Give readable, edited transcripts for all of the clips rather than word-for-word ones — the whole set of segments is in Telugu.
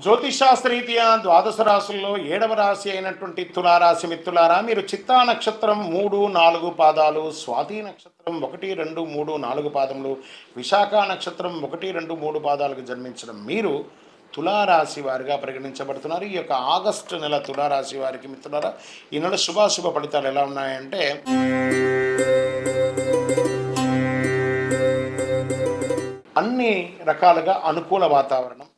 జ్యోతిషాస్త్రరీత్యా ద్వాదశ రాశుల్లో 7వ రాశి అయినటువంటి తులారాశి మిత్రులారా, మీరు చిత్తా నక్షత్రం 3, 4 పాదాలు, స్వాతి నక్షత్రం 1, 2, 3, 4 పాదములు, విశాఖ నక్షత్రం 1, 2, 3 పాదాలకు జన్మించిన మీరు తులారాశి వారిగా పరిగణించబడుతున్నారు. ఈ యొక్క ఆగస్టు నెల తులారాశి వారికి మిత్రులారా, ఈ నెల శుభాశుభ ఫలితాలు ఎలా ఉన్నాయంటే, అన్ని రకాలుగా అనుకూల వాతావరణం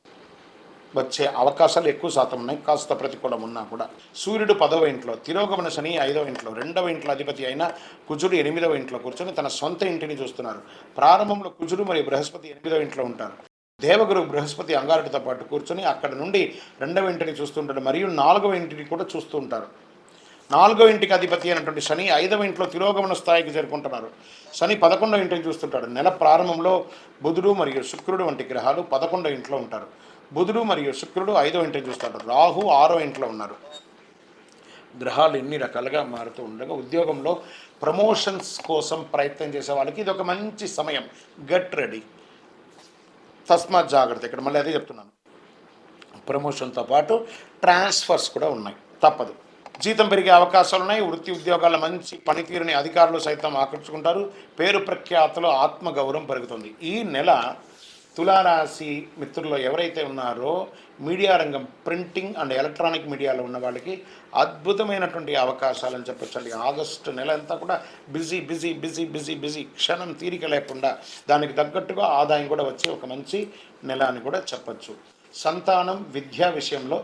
వచ్చే అవకాశాలు ఎక్కువ శాతం ఉన్నాయి. కాస్త ప్రతికూలం ఉన్నా కూడా సూర్యుడు 10వ ఇంట్లో, తిరోగమన శని 5వ ఇంట్లో, 2వ ఇంట్లో అధిపతి అయిన కుజుడు 8వ ఇంట్లో కూర్చొని తన సొంత ఇంటిని చూస్తున్నారు. ప్రారంభంలో కుజుడు మరియు బృహస్పతి 8వ ఇంట్లో ఉంటారు. దేవగురు బృహస్పతి అంగారుడితో పాటు కూర్చొని అక్కడ నుండి 2వ ఇంటిని చూస్తుంటాడు మరియు 4వ ఇంటిని కూడా చూస్తూ ఉంటారు. 4వ ఇంటికి అధిపతి అయినటువంటి శని 5వ ఇంట్లో తిరోగమన స్థాయికి చేరుకుంటున్నారు. శని 11వ ఇంటిని చూస్తుంటాడు. నెల ప్రారంభంలో బుధుడు మరియు శుక్రుడు వంటి గ్రహాలు 11వ ఇంట్లో ఉంటారు. బుధుడు మరియు శుక్రుడు 5వ ఇంటిని చూస్తాడు. రాహు 6వ ఇంట్లో ఉన్నారు. గ్రహాలు ఎన్ని రకాలుగా మారుతూ ఉండగా ఉద్యోగంలో ప్రమోషన్స్ కోసం ప్రయత్నం చేసే వాళ్ళకి ఇది ఒక మంచి సమయం. గెట్ రెడీ, తస్మాత్ జాగ్రత్త. ఇక్కడ మళ్ళీ అదే చెప్తున్నాను, ప్రమోషన్తో పాటు ట్రాన్స్ఫర్స్ కూడా ఉన్నాయి, తప్పదు. జీతం పెరిగే అవకాశాలు ఉన్నాయి. వృత్తి ఉద్యోగాల మంచి పనితీరుని అధికారులు సైతం ఆకర్షుకుంటారు. పేరు ప్రఖ్యాతలో ఆత్మగౌరవం పెరుగుతుంది. ఈ నెల తులారాశి మిత్రుల్లో ఎవరైతే ఉన్నారో మీడియా రంగం, ప్రింటింగ్ అండ్ ఎలక్ట్రానిక్ మీడియాలో ఉన్న వాళ్ళకి అద్భుతమైనటువంటి అవకాశాలని చెప్పొచ్చండి. ఆగస్టు నెల అంతా కూడా busy busy busy busy busy, క్షణం తీరిక లేకుండా దానికి తగ్గట్టుగా ఆదాయం కూడా వచ్చే ఒక మంచి నెల అని కూడా చెప్పచ్చు. సంతానం, విద్యా విషయంలో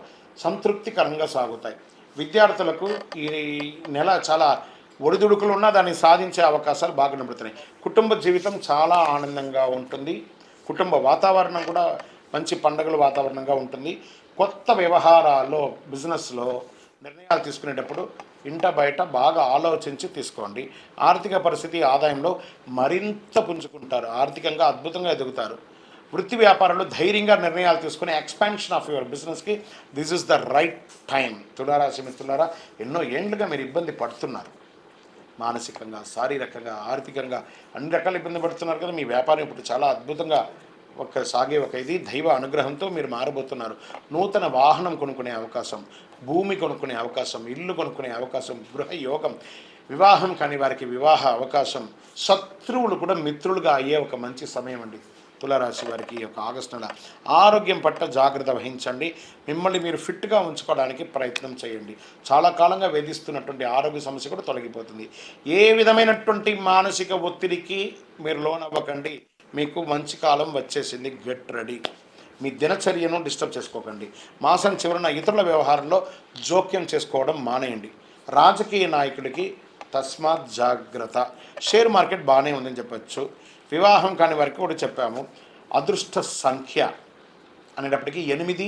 సంతృప్తికరంగా సాగుతాయి. విద్యార్థులకు ఈ నెల చాలా ఒడిదుడుకులు ఉన్నా దాన్ని సాధించే అవకాశాలు బాగా కనబడుతున్నాయి. కుటుంబ జీవితం చాలా ఆనందంగా ఉంటుంది. కుటుంబ వాతావరణం కూడా మంచి పండుగల వాతావరణంగా ఉంటుంది. కొత్త వ్యవహారాల్లో, బిజినెస్లో నిర్ణయాలు తీసుకునేటప్పుడు ఇంట బయట బాగా ఆలోచించి తీసుకోండి. ఆర్థిక పరిస్థితి, ఆదాయంలో మరింత పుంజుకుంటారు. ఆర్థికంగా అద్భుతంగా ఎదుగుతారు. వృత్తి వ్యాపారంలో ధైర్యంగా నిర్ణయాలు తీసుకుని ఎక్స్పాన్షన్ ఆఫ్ యువర్ బిజినెస్కి this is the right time. తులారాశి మిత్రులారా, ఎన్నో ఏండ్లుగా మీరు ఇబ్బంది పడుతున్నారు. మానసికంగా, శారీరకంగా, ఆర్థికంగా అన్ని రకాల ఇబ్బంది పడుతున్నారు కదా. మీ వ్యాపారం ఇప్పుడు చాలా అద్భుతంగా సాగే ఒక ఇది దైవ అనుగ్రహంతో మీరు మారబోతున్నారు. నూతన వాహనం కొనుక్కునే అవకాశం, భూమి కొనుక్కునే అవకాశం, ఇల్లు కొనుక్కునే అవకాశం, గృహ యోగం, వివాహం కాని వారికి వివాహ అవకాశం, శత్రువులు కూడా మిత్రులుగా అయ్యే ఒక మంచి సమయం అండి తులారాశి వారికి. ఈ యొక్క ఆగస్టు నెల ఆరోగ్యం పట్ల జాగ్రత్త వహించండి. మిమ్మల్ని మీరు ఫిట్గా ఉంచుకోవడానికి ప్రయత్నం చేయండి. చాలా కాలంగా వేధిస్తున్నటువంటి ఆరోగ్య సమస్య కూడా తొలగిపోతుంది. ఏ విధమైనటువంటి మానసిక ఒత్తిడికి మీరు లోనవ్వకండి. మీకు మంచి కాలం వచ్చేసింది. Get ready. మీ దినచర్యను డిస్టర్బ్ చేసుకోకండి. మాసం చివరన ఇతరుల వ్యవహారంలో జోక్యం చేసుకోవడం మానేయండి. రాజకీయ నాయకుడికి తస్మాత్ జాగ్రత్త. షేర్ మార్కెట్ బాగానే ఉందని చెప్పచ్చు. వివాహం కాని వారికి కూడా చెప్పాము. అదృష్ట సంఖ్య అనేటప్పటికీ 8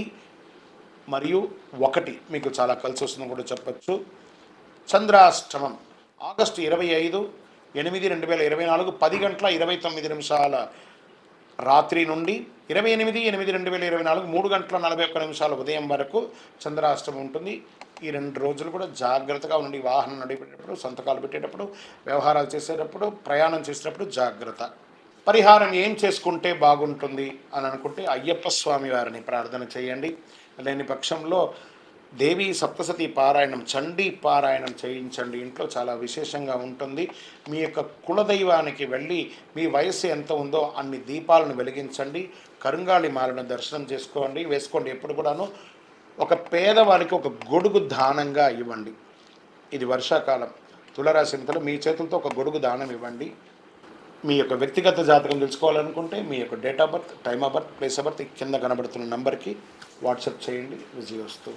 మరియు 1 మీకు చాలా కలిసి వస్తుందని కూడా చెప్పచ్చు. చంద్రాష్టమం ఆగస్టు 25/8/2024 10:29 రాత్రి నుండి 28/8/2024 3:41 ఉదయం వరకు చంద్రాష్టమం ఉంటుంది. ఈ 2 రోజులు కూడా జాగ్రత్తగా ఉండి వాహనం నడిపేటప్పుడు, సంతకాలు పెట్టేటప్పుడు, వ్యవహారాలు చేసేటప్పుడు, ప్రయాణం చేసేటప్పుడు జాగ్రత్త. పరిహారం ఏం చేసుకుంటే బాగుంటుంది అని అనుకుంటే అయ్యప్ప స్వామి వారిని ప్రార్థన చేయండి. లేని పక్షంలో దేవీ సప్తసతి పారాయణం, చండీ పారాయణం చేయించండి. ఇంట్లో చాలా విశేషంగా ఉంటుంది. మీ యొక్క కులదైవానికి వెళ్ళి మీ వయస్సు ఎంత ఉందో అన్ని దీపాలను వెలిగించండి. కరుంగాళి మాలను దర్శనం వేసుకోండి. ఎప్పుడు కూడాను ఒక పేదవారికి ఒక గొడుగు దానంగా ఇవ్వండి. ఇది వర్షాకాలం. తులారాశి మిత్రులు మీ చేతులతో ఒక గొడుగు దానం ఇవ్వండి. మీ యొక్క వ్యక్తిగత జాతకం తెలుసుకోవాలనుకుంటే మీ యొక్క date of birth, time of birth, place of birth కింద కనబడుతున్న నంబర్కి వాట్సాప్ చేయండి. విజయవస్తు.